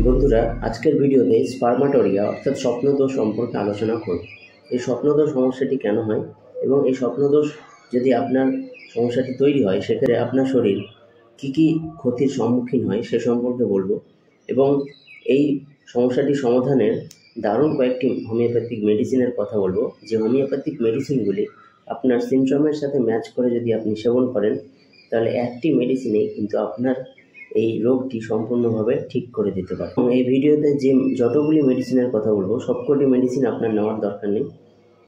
বন্ধুরা, আজকের ভিডিওতে স্পার্মাটোরিয়া অর্থাৎ স্বপ্নদোষ সম্পর্কে আলোচনা করব। এই স্বপ্নদোষ সমস্যাটি কেন হয় এবং এই স্বপ্নদোষ যদি আপনার সমস্যাটি তৈরি হয় সেক্ষেত্রে আপনার শরীর কী ক্ষতির সম্মুখীন হয় সে সম্পর্কে বলবো এবং এই সমস্যাটি সমাধানের দারুণ কয়েকটি হোমিওপ্যাথিক মেডিসিনের কথা বলবো, যে হোমিওপ্যাথিক মেডিসিনগুলি আপনার সিমটমের সাথে ম্যাচ করে যদি আপনি সেবন করেন তাহলে একটি মেডিসিনেই কিন্তু আপনার এই রোগটি সম্পূর্ণভাবে ঠিক করে দিতে পারে। এবং এই ভিডিওতে যে যতগুলি মেডিসিনের কথা বলবো সবকটি মেডিসিন আপনার নেওয়ার দরকার নেই।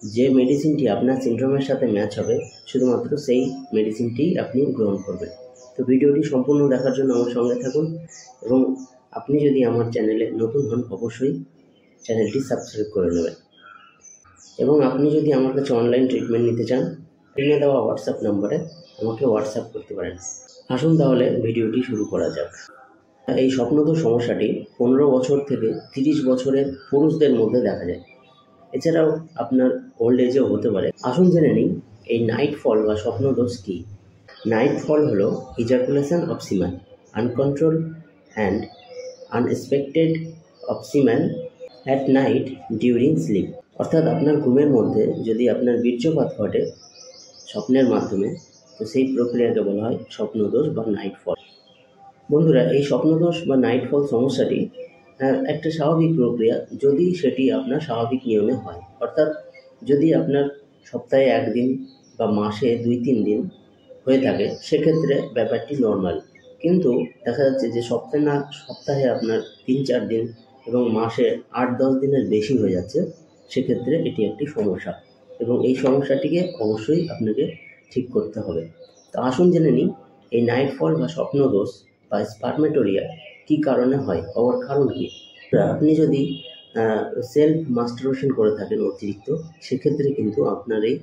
যে মেডিসিনটি আপনার সিনড্রোমের সাথে ম্যাচ হবে শুধুমাত্র সেই মেডিসিনটি আপনি গ্রহণ করবেন। তো ভিডিওটি সম্পূর্ণ দেখার জন্য আমার সঙ্গে থাকুন এবং আপনি যদি আমার চ্যানেলে নতুন হন অবশ্যই চ্যানেলটি সাবস্ক্রাইব করে নেবেন। এবং আপনি যদি আমার কাছে অনলাইন ট্রিটমেন্ট নিতে চান স্ক্রিনে দেওয়া হোয়াটসঅ্যাপ নাম্বারে আমাকে হোয়াটসঅ্যাপ করতে পারেন। আসুন তাহলে ভিডিওটি শুরু করা যাক। এই স্বপ্নদোষ সমস্যাটি 15 বছর থেকে 30 বছরের পুরুষদের মধ্যে দেখা যায়। এছাড়াও আপনার ওল্ড এজেও হতে পারে। আসুন জেনে নিই এই নাইটফল বা স্বপ্নদোষ কী। নাইটফল হলো ejaculation of সিমেন, uncontrolled and unexpected of সিমেন at night during slip. অর্থাৎ আপনার ঘুমের মধ্যে যদি আপনার বীর্যপাত ঘটে স্বপ্নের মাধ্যমে, তো সেই প্রক্রিয়াকে বলা হয় স্বপ্নদোষ বা নাইটফল। বন্ধুরা, এই স্বপ্নদোষ বা নাইটফল সমস্যাটি একটা স্বাভাবিক প্রক্রিয়া যদি সেটি আপনার স্বাভাবিক নিয়মে হয়। অর্থাৎ যদি আপনার সপ্তাহে একদিন বা মাসে 2-3 দিন হয়ে থাকে সেক্ষেত্রে ব্যাপারটি নর্মাল। কিন্তু দেখা যাচ্ছে যে সপ্তাহে আপনার 3-4 দিন এবং মাসে 8-10 দিনের বেশি হয়ে যাচ্ছে, সেক্ষেত্রে এটি একটি সমস্যা এবং এই সমস্যাটিকে অবশ্যই আপনাকে ঠিক করতে হবে। তো আসুন জেনে নিই এই নাইটফল বা স্বপ্নদোষ বা স্পার্মেটোরিয়া কী কারণে হয়, হওয়ার কারণ কী। আপনি যদি সেলফ মাস্টারবেশন করে থাকেন অতিরিক্ত, সেক্ষেত্রে কিন্তু আপনার এই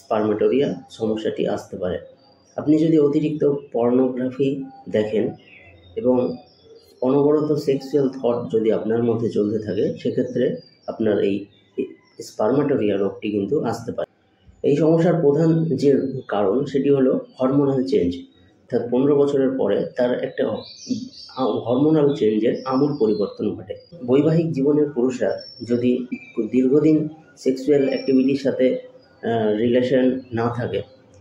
স্পার্মেটোরিয়া সমস্যাটি আসতে পারে। আপনি যদি অতিরিক্ত পর্নোগ্রাফি দেখেন এবং অনবরত সেক্সুয়াল থট যদি আপনার মধ্যে চলতে থাকে সেক্ষেত্রে আপনার এই স্পার্মেটোরিয়া রোগটি কিন্তু আসতে পারে। এই সমস্যার প্রধান যে কারণ সেটি হলো হরমোনাল চেঞ্জ। অর্থাৎ 15 বছরের পরে তার একটা হরমোনাল চেঞ্জের আমূল পরিবর্তন ঘটে। বৈবাহিক জীবনের পুরুষরা যদি দীর্ঘদিন সেক্সুয়াল অ্যাক্টিভিটির সাথে রিলেশন না থাকে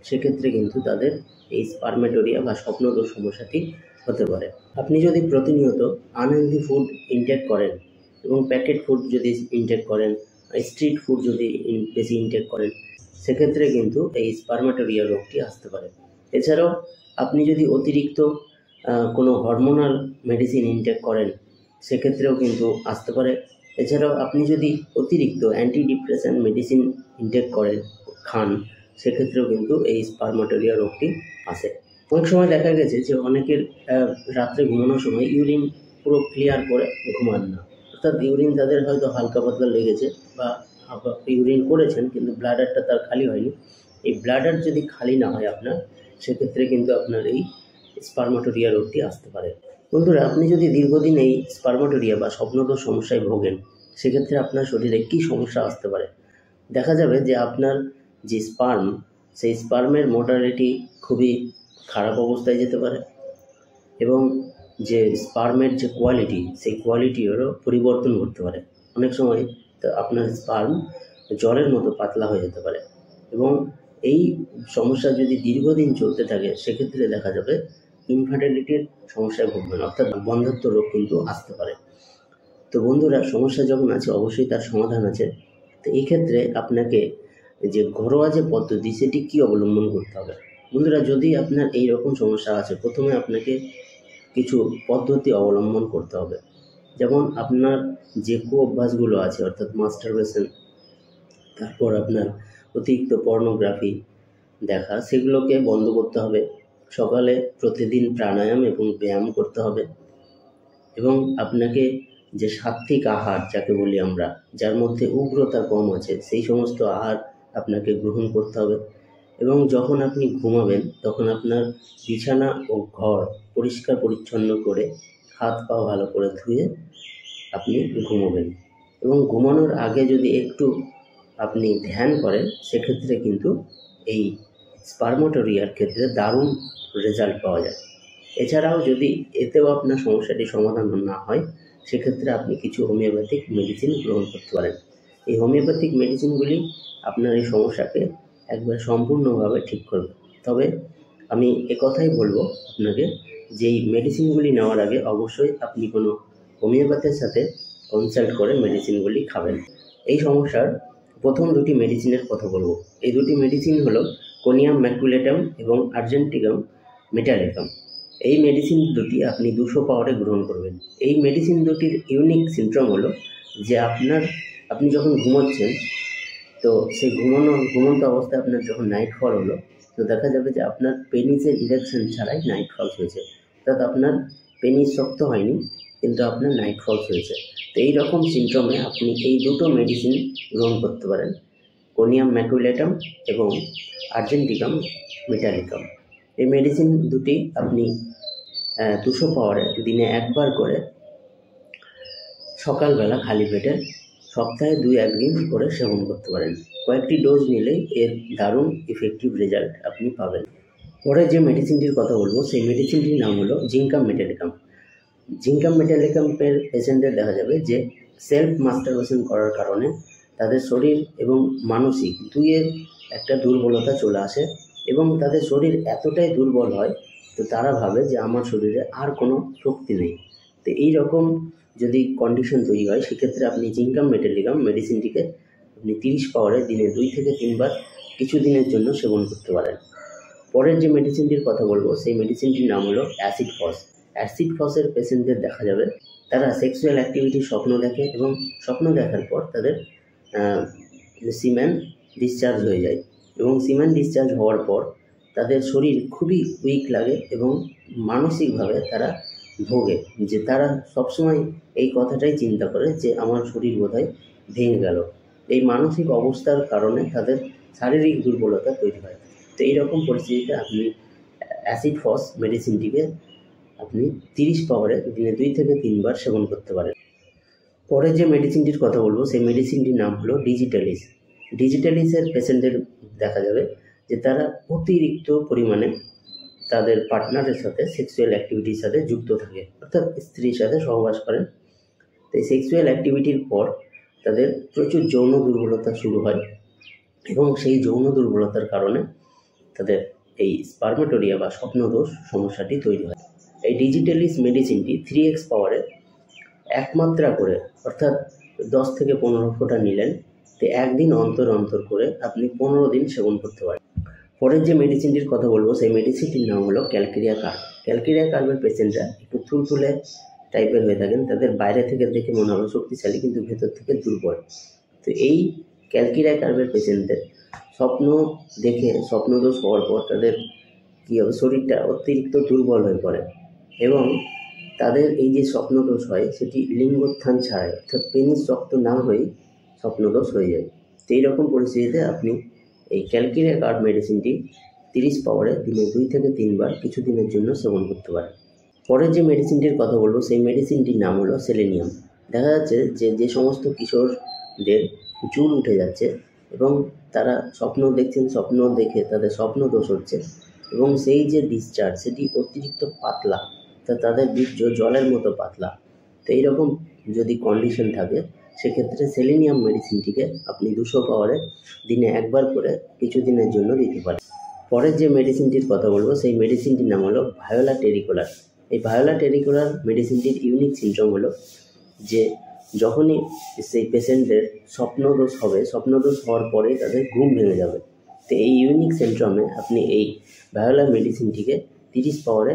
সেক্ষেত্রে কিন্তু তাদের এই স্পার্মেটোরিয়া বা স্বপ্নদোষ সমস্যাটি হতে পারে। আপনি যদি প্রতিনিয়ত আনহেলদি ফুড ইনটেক করেন এবং প্যাকেট ফুড যদি ইনটেক করেন, স্ট্রিট ফুড যদি বেশি ইনটেক করেন, সেক্ষেত্রে কিন্তু এই স্পার্মেটোরিয়া রোগটি আসতে পারে। এছাড়াও আপনি যদি অতিরিক্ত কোনো হরমোনাল মেডিসিন ইনটেক করেন সেক্ষেত্রেও কিন্তু আসতে পারে। এছাড়াও আপনি যদি অতিরিক্ত অ্যান্টিডিপ্রেসেন্ট মেডিসিন ইনটেক খান সেক্ষেত্রেও কিন্তু এই স্পার্মেটোরিয়া রোগটি আসে। অনেক সময় দেখা গেছে যে অনেকের রাত্রে ঘুমানোর সময় ইউরিন পুরো ক্লিয়ার করে ঘুমান না। অর্থাৎ ইউরিন তাদের হয়তো হালকা পাতলা লেগেছে বা ইউরিন করেছেন কিন্তু ব্লাডারটা তার খালি হয়নি। এই ব্লাডার যদি খালি না হয় আপনার, সেক্ষেত্রে কিন্তু আপনার এই স্পার্মেটোরিয়া রোগটি আসতে পারে। বন্ধুরা, আপনি যদি দীর্ঘদিন এই স্পার্মেটোরিয়া বা স্বপ্নদোষ সমস্যায় ভোগেন সেক্ষেত্রে আপনার শরীরে কী সমস্যা আসতে পারে। দেখা যাবে যে আপনার যে স্পার্ম, সেই স্পার্মের মোটালিটি খুবই খারাপ অবস্থায় যেতে পারে এবং যে স্পার্মের যে কোয়ালিটি সেই কোয়ালিটিরও পরিবর্তন ঘটতে পারে। অনেক সময় তো আপনার স্পার্ম জলের মতো পাতলা হয়ে যেতে পারে এবং এই সমস্যা যদি দীর্ঘদিন চলতে থাকে সেক্ষেত্রে দেখা যাবে ইনফার্টিলিটির সমস্যায় ভুগবেন, অর্থাৎ বন্ধ্যত্ব রোগ কিন্তু আসতে পারে। তো বন্ধুরা, সমস্যা যখন আছে অবশ্যই তার সমাধান আছে। তো এই ক্ষেত্রে আপনাকে যে ঘরোয়া যে পদ্ধতি সেটি কী অবলম্বন করতে হবে। বন্ধুরা, যদি আপনার এই রকম সমস্যা আছে প্রথমে আপনাকে কিছু পদ্ধতি অবলম্বন করতে হবে। যেমন আপনার যে কুঅভ্যাসগুলো আছে অর্থাৎ মাস্টারবেশন, তারপর আপনার অতিরিক্ত পর্নোগ্রাফি দেখা, সেগুলোকে বন্ধ করতে হবে। সকালে প্রতিদিন প্রাণায়াম এবং ব্যায়াম করতে হবে এবং আপনাকে যে সাত্ত্বিক আহার যাকে বলি আমরা, যার মধ্যে উগ্রতা কম আছে, সেই সমস্ত আহার আপনাকে গ্রহণ করতে হবে এবং যখন আপনি ঘুমাবেন তখন আপনার বিছানা ও ঘর পরিষ্কার পরিচ্ছন্ন করে হাত পা ভালো করে ধুয়ে আপনি ঘুমোবেন এবং ঘুমানোর আগে যদি একটু আপনি ধ্যান করেন সেক্ষেত্রে কিন্তু এই স্পার্মেটোরিয়ার ক্ষেত্রে দারুণ রেজাল্ট পাওয়া যায়। এছাড়াও যদি এতেও আপনার সমস্যাটি সমাধান না হয় সেক্ষেত্রে আপনি কিছু হোমিওপ্যাথিক মেডিসিন গ্রহণ করতে পারেন। এই হোমিওপ্যাথিক মেডিসিনগুলি আপনার এই সমস্যাকে একবার সম্পূর্ণভাবে ঠিক করবে। তবে আমি একথাই বলবো আপনাকে যে এই মেডিসিনগুলি নেওয়ার আগে অবশ্যই আপনি কোনো হোমিওপ্যাথের সাথে কনসাল্ট করে মেডিসিনগুলি খাবেন। এই সমস্যার প্রথম দুটি মেডিসিনের কথা বলবো। এই দুটি মেডিসিন হলো কোনিয়াম ম্যাকুলেটাম এবং আর্জেন্টিকাম মেটালিকাম। এই মেডিসিন দুটি আপনি 200 পাওয়ারে গ্রহণ করবেন। এই মেডিসিন দুটির ইউনিক সিমটম হলো যে আপনি যখন ঘুমোচ্ছেন, তো সেই ঘুমন্ত অবস্থায় আপনার যখন নাইট ফল হলো, তো দেখা যাবে যে আপনার পেনিসের ইরেকশন ছাড়াই নাইট ফলস হয়েছে, অর্থাৎ আপনার পেনিস শক্ত হয়নি কিন্তু আপনার নাইট ফলস হয়েছে। তো এই রকম সিমটমে আপনি এই দুটো মেডিসিন গ্রহণ করতে পারেন, কোনিয়াম ম্যাকুলেটাম এবং আর্জেন্টিকাম মেটালিকাম। এই মেডিসিন দুটি আপনি 200 পাওয়ারে দিনে একবার করে সকালবেলা খালি পেটে সপ্তাহে 2-1 দিন করে সেবন করতে পারেন। কয়েকটি ডোজ নিলেই এর দারুণ ইফেক্টিভ রেজাল্ট আপনি পাবেন। পরে যে মেডিসিনটির কথা বলবো সেই মেডিসিনটির নাম হলো জিঙ্কাম মেটালিকাম। জিঙ্কাম মেটালিকামের পেশেন্টদের দেখা যাবে যে সেলফ মাস্টারবেশন করার কারণে তাদের শরীর এবং মানসিক দুইয়ের একটা দুর্বলতা চলে আসে এবং তাদের শরীর এতটাই দুর্বল হয়, তো তারা ভাবে যে আমার শরীরে আর কোনো শক্তি নেই। তো এই রকম যদি কন্ডিশন তৈরি হয়, সেক্ষেত্রে আপনি জিঙ্কাম মেটালিকাম মেডিসিনটিকে আপনি 30 পাওয়ারে দিনে 2 থেকে 3 বার কিছু দিনের জন্য সেবন করতে পারেন। পরের যে মেডিসিনটির কথা বলবো সেই মেডিসিনটির নাম হলো অ্যাসিড ফস। অ্যাসিড ফসের পেশেন্টদের দেখা যাবে তারা সেক্সুয়াল অ্যাক্টিভিটির স্বপ্ন দেখে এবং স্বপ্ন দেখার পর তাদের সিমেন ডিসচার্জ হয়ে যায় এবং সিমেন ডিসচার্জ হওয়ার পর তাদের শরীর খুবই উইক লাগে এবং মানসিকভাবে তারা ভোগে, যে তারা সবসময় এই কথাটাই চিন্তা করে যে আমার শরীর বোধহয় ভেঙে গেল। এই মানসিক অবস্থার কারণে তাদের শারীরিক দুর্বলতা তৈরি হয়। তো এইরকম পরিস্থিতিতে আপনি অ্যাসিড ফস মেডিসিনটিকে আপনি 30 পাওয়ারে দিনে 2 থেকে 3 বার সেবন করতে পারেন। পরে যে মেডিসিনটির কথা বলবো সেই মেডিসিনটির নাম হলো ডিজিটালিস। ডিজিটালিসের পেশেন্টদের দেখা যাবে যে তারা অতিরিক্ত পরিমাণে তাদের পার্টনারের সাথে সেক্সুয়াল অ্যাক্টিভিটির সাথে যুক্ত থাকে, অর্থাৎ স্ত্রীর সাথে সহবাস করেন। তো এই সেক্সুয়াল অ্যাক্টিভিটির পর তাদের প্রচুর যৌন দুর্বলতা শুরু হয় এবং সেই যৌন দুর্বলতার কারণে তাদের এই স্পার্মেটোরিয়া বা স্বপ্নদোষ সমস্যাটি তৈরি হয়। এই ডিজিটালিস মেডিসিনটি 3x পাওয়ারে 1 মাত্রা করে, অর্থাৎ 10 থেকে 15 ফোঁটা নিলেন, তো একদিন অন্তর অন্তর করে আপনি 15 দিন সেবন করতে পারেন। পরের যে মেডিসিনটির কথা বলবো সেই মেডিসিনটির নাম হলো ক্যালকেরিয়া কার্ব। ক্যালকেরিয়া কার্বের পেশেন্টরা একটু তুলতুলে টাইপের হয়ে থাকেন, তাদের বাইরে থেকে দেখে মনে হবে শক্তিশালী কিন্তু ভেতর থেকে দুর্বল। তো এই ক্যালকেরিয়া কার্বের পেশেন্টদের স্বপ্ন দেখে স্বপ্নদোষ হওয়ার পর তাদের কী হবে, শরীরটা অতিরিক্ত দুর্বল হয়ে পড়ে এবং তাদের এই যে স্বপ্নদোষ হয় সেটি লিঙ্গোত্থান ছাড়াই, অর্থাৎ পেনিস শক্ত না হয়েই স্বপ্নদোষ হয়ে যায়। তো এইরকম পরিস্থিতিতে আপনি এই ক্যালকেরিয়া কার্ব মেডিসিনটি 30 পাওয়ারে দিনে 2 থেকে 3 বার কিছু দিনের জন্য সেবন করতে পারেন। পরের যে মেডিসিনটির কথা বলবো সেই মেডিসিনটির নাম হলো সেলেনিয়াম। দেখা যাচ্ছে যে সমস্ত কিশোরদের চুল উঠে যাচ্ছে এবং তারা স্বপ্ন দেখছেন, স্বপ্ন দেখে তাদের স্বপ্নদোষ হচ্ছে এবং সেই যে ডিসচার্জ সেটি অতিরিক্ত পাতলা, তা তাদের বীর্য জলের মতো পাতলা। তো এইরকম যদি কন্ডিশন থাকে সেক্ষেত্রে সেলেনিয়াম মেডিসিনটিকে আপনি 200 পাওয়ারে দিনে একবার করে কিছু দিনের জন্য দিতে পারেন। পরের যে মেডিসিনটির কথা বলবো সেই মেডিসিনটির নাম হলো ভায়োলা টেরিকুলার। এই ভায়োলা টেরিকুলার মেডিসিনটির ইউনিক সিমটম হলো যে যখনই সেই পেশেন্টদের স্বপ্নদোষ হবে, স্বপ্নদোষ হওয়ার পরে তাদের ঘুম ভেঙে যাবে। তো এই ইউনিক সিমটমে আপনি এই ভায়োলা মেডিসিনটিকে 30 পাওয়ারে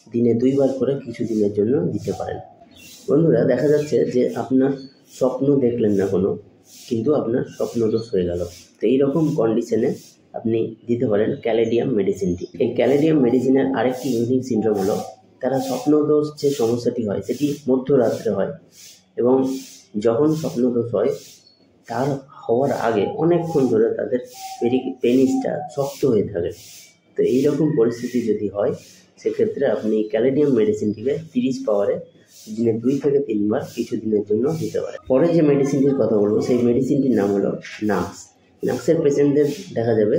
দিনে 2 বার করে কিছু দিনের জন্য দিতে পারেন। বন্ধুরা, দেখা যাচ্ছে যে আপনার স্বপ্ন দেখলেন না কোনো, কিন্তু আপনার স্বপ্নদোষ হয়ে গেল। তো এইরকম কন্ডিশনে আপনি দিতে পারেন ক্যালেডিয়াম মেডিসিনটি। এই ক্যালেডিয়াম মেডিসিনের আরেকটি ইউনিক সিনড্রোম হলো তারা স্বপ্নদোষ যে সমস্যাটি হয় সেটি মধ্যরাত্রে হয় এবং যখন স্বপ্নদোষ হয় তার হওয়ার আগে অনেকক্ষণ ধরে তাদের পেনিসটা শক্ত হয়ে থাকে। তো এইরকম পরিস্থিতি যদি হয় সেক্ষেত্রে আপনি ক্যালেডিয়াম মেডিসিনটিকে 30 পাওয়ারে দিনে 2 থেকে 3 বার কিছু দিনের জন্য দিতে পারে। পরে যে মেডিসিনটির কথা বলবো সেই মেডিসিনটির নাম হলো নাক্স। নাক্সের পেশেন্টদের দেখা যাবে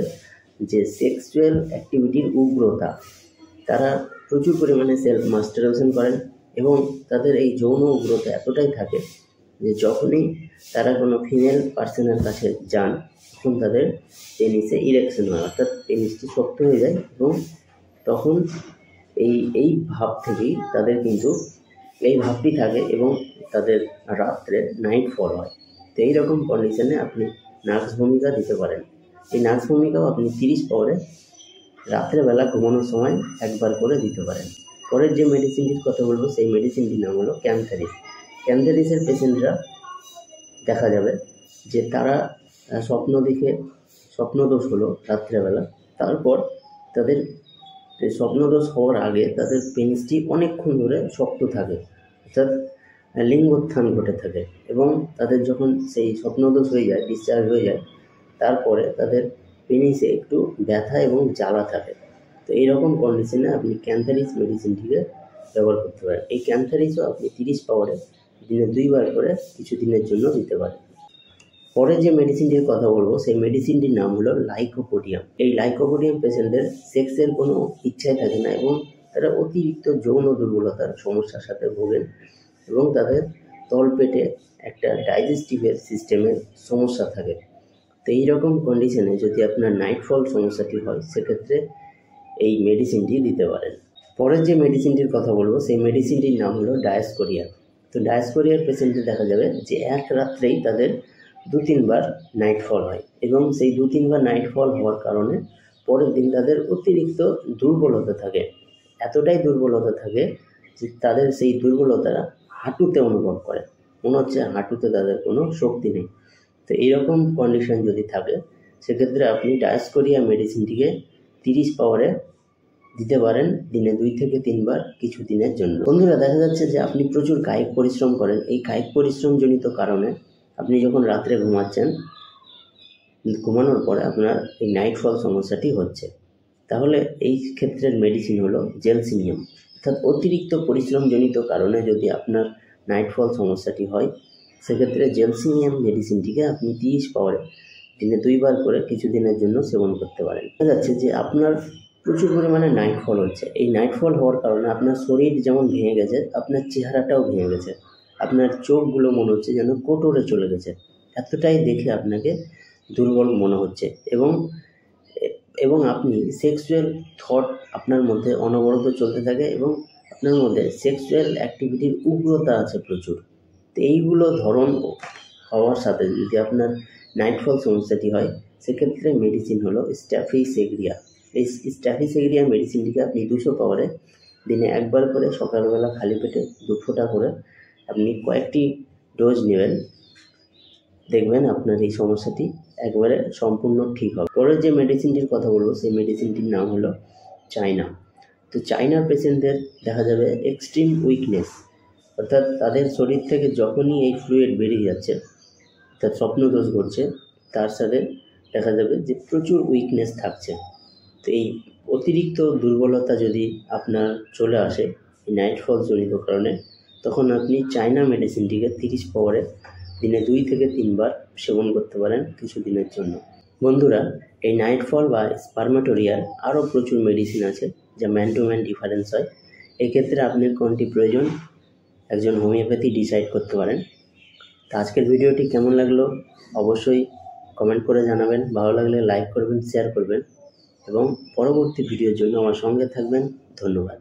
যে সেক্সুয়াল অ্যাক্টিভিটির উগ্রতা, তারা প্রচুর পরিমাণে সেলফ মাস্টারবেশন করেন এবং তাদের এই যৌন উগ্রতা এতটাই থাকে যে যখনই তারা কোনো ফিমেল পার্সনের কাছে যান তখন তাদের পেনিসে ইরেকশন হয়, অর্থাৎ পেনিসটি শক্ত হয়ে যায় এবং তখন এই ভাব থেকেই তাদের কিন্তু এই ভাবটি থাকে এবং তাদের রাত্রে নাইট ফল হয়। তো এইরকম কন্ডিশনে আপনি নাক্স ভূমিকা দিতে পারেন। এই নাক্স ভূমিকাও আপনি 30 পাওয়ারে রাত্রেবেলা ঘুমানোর সময় একবার করে দিতে পারেন। পরের যে মেডিসিনটির কথা বলবো সেই মেডিসিনটির নাম হলো ক্যান্থারিস। ক্যান্থারিসের পেশেন্টরা দেখা যাবে যে তারা স্বপ্ন দেখে স্বপ্নদোষ হলো রাত্রেবেলা, তারপর তাদের স্বপ্নদোষ হওয়ার আগে তাদের পেনিসটি অনেকক্ষণ ধরে শক্ত থাকে, অর্থাৎ লিঙ্গোত্থান ঘটে থাকে এবং তাদের যখন সেই স্বপ্নদোষ হয়ে যায়, ডিসচার্জ হয়ে যায়, তারপরে তাদের পেনিসে একটু ব্যথা এবং জ্বালা থাকে। তো এইরকম কন্ডিশনে আপনি ক্যান্থারিস মেডিসিনটিকে ব্যবহার করতে পারেন। এই ক্যান্থারিসও আপনি 30 পাওয়ারে দিনে 2 বার করে কিছু দিনের জন্য দিতে পারেন। পরে যে মেডিসিনটির কথা বলবো সেই মেডিসিনটির নাম হলো লাইকোপোডিয়াম। এই লাইকোপোডিয়াম পেশেন্টদের সেক্সের কোনো ইচ্ছাই থাকে না এবং তারা অতিরিক্ত যৌন দুর্বলতার সমস্যার সাথে ভোগেন এবং তাদের তলপেটে একটা ডাইজেস্টিভের সিস্টেমের সমস্যা থাকে। তো এইরকম কন্ডিশনে যদি আপনার নাইটফল সমস্যাটি হয় সেক্ষেত্রে এই মেডিসিনটি দিতে পারেন। পরের যে মেডিসিনটির কথা বলবো সেই মেডিসিনটির নাম হলো ডায়াস্কোরিয়া। তো ডায়াস্কোরিয়ার পেশেন্টদের দেখা যাবে যে এক রাত্রেই তাদের 2-3 বার নাইটফল হয় এবং সেই 2-3 বার নাইটফল হওয়ার কারণে পরের দিন তাদের অতিরিক্ত দুর্বলতা থাকে, এতটাই দুর্বলতা থাকে যে তাদের সেই দুর্বলতা হাঁটুতে অনুভব করে, মনে হচ্ছে হাঁটুতে তাদের কোনো শক্তি নেই। তো এইরকম কন্ডিশন যদি থাকে সেক্ষেত্রে আপনি ডায়াস্কোরিয়া মেডিসিনটিকে 30 পাওয়ারে দিতে পারেন দিনে 2 থেকে 3 বার কিছু দিনের জন্য। বন্ধুরা, দেখা যাচ্ছে যে আপনি প্রচুর কায়িক পরিশ্রম করেন। এই কায়িক পরিশ্রমজনিত কারণে আপনি যখন রাত্রে ঘুমাচ্ছেন, ঘুমানোর পরে আপনার এই নাইটফল সমস্যাটি হচ্ছে, তাহলে এই ক্ষেত্রের মেডিসিন হলো জেলসিনিয়াম। অর্থাৎ অতিরিক্ত পরিশ্রমজনিত কারণে যদি আপনার নাইটফল সমস্যাটি হয় সেক্ষেত্রে জেলসিনিয়াম মেডিসিনটিকে আপনি 30 পাওয়ারে দিনে 2 বার করে কিছু দিনের জন্য সেবন করতে পারেন। দেখা যাচ্ছে যে আপনার প্রচুর পরিমাণে নাইটফল হচ্ছে। এই নাইটফল হওয়ার কারণে আপনার শরীর যেমন ভেঙে গেছে, আপনার চেহারাটাও ভেঙে গেছে, আপনার চোখগুলো মনে হচ্ছে যেন কোটরে চলে গেছে, এতটাই দেখে আপনাকে দুর্বল মনে হচ্ছে এবং আপনি সেক্সুয়াল থট আপনার মধ্যে অনবরত চলতে থাকে এবং আপনার মধ্যে সেক্সুয়াল অ্যাক্টিভিটির উগ্রতা আছে প্রচুর। তো এইগুলো ধরন হওয়ার সাথে যদি আপনার নাইটফল সমস্যাটি হয় সেক্ষেত্রে মেডিসিন হলো স্ট্যাফিসেগ্রিয়া। এই স্ট্যাফিসেগ্রিয়া মেডিসিনটিকে আপনি 200 পাওয়ারে দিনে একবার করে সকালবেলা খালি পেটে 2 ফোঁটা করে আপনি কয়েকটি ডোজ নেবেন, দেখবেন আপনার এই সমস্যাটি একবারে সম্পূর্ণ ঠিক হবে। পরের যে মেডিসিনটির কথা বলবো সেই মেডিসিনটির নাম হলো চায়না। তো চায়নার পেশেন্টদের দেখা যাবে এক্সট্রিম উইকনেস, অর্থাৎ তাদের শরীর থেকে যখনই এই ফ্লুইড বেরিয়ে যাচ্ছে, অর্থাৎ স্বপ্নদোষ ঘটছে, তার সাথে দেখা যাবে যে প্রচুর উইকনেস থাকছে। তো এই অতিরিক্ত দুর্বলতা যদি আপনার চলে আসে এই নাইটফল জনিত কারণে, তখন আপনি চায়না মেডিসিনটিকে 30 পাওয়ারে দিনে 2 থেকে 3 বার সেবন করতে পারেন কিছু দিনের জন্য। বন্ধুরা, এই নাইটফল বা স্পার্মাটোরিয়ার আরও প্রচুর মেডিসিন আছে যা ম্যান টু ম্যান ডিফারেন্স হয়। এক্ষেত্রে আপনার কোনটি প্রয়োজন একজন হোমিওপ্যাথি ডিসাইড করতে পারেন। তো আজকের ভিডিওটি কেমন লাগলো অবশ্যই কমেন্ট করে জানাবেন, ভালো লাগলে লাইক করবেন, শেয়ার করবেন এবং পরবর্তী ভিডিওর জন্য আমার সঙ্গে থাকবেন। ধন্যবাদ।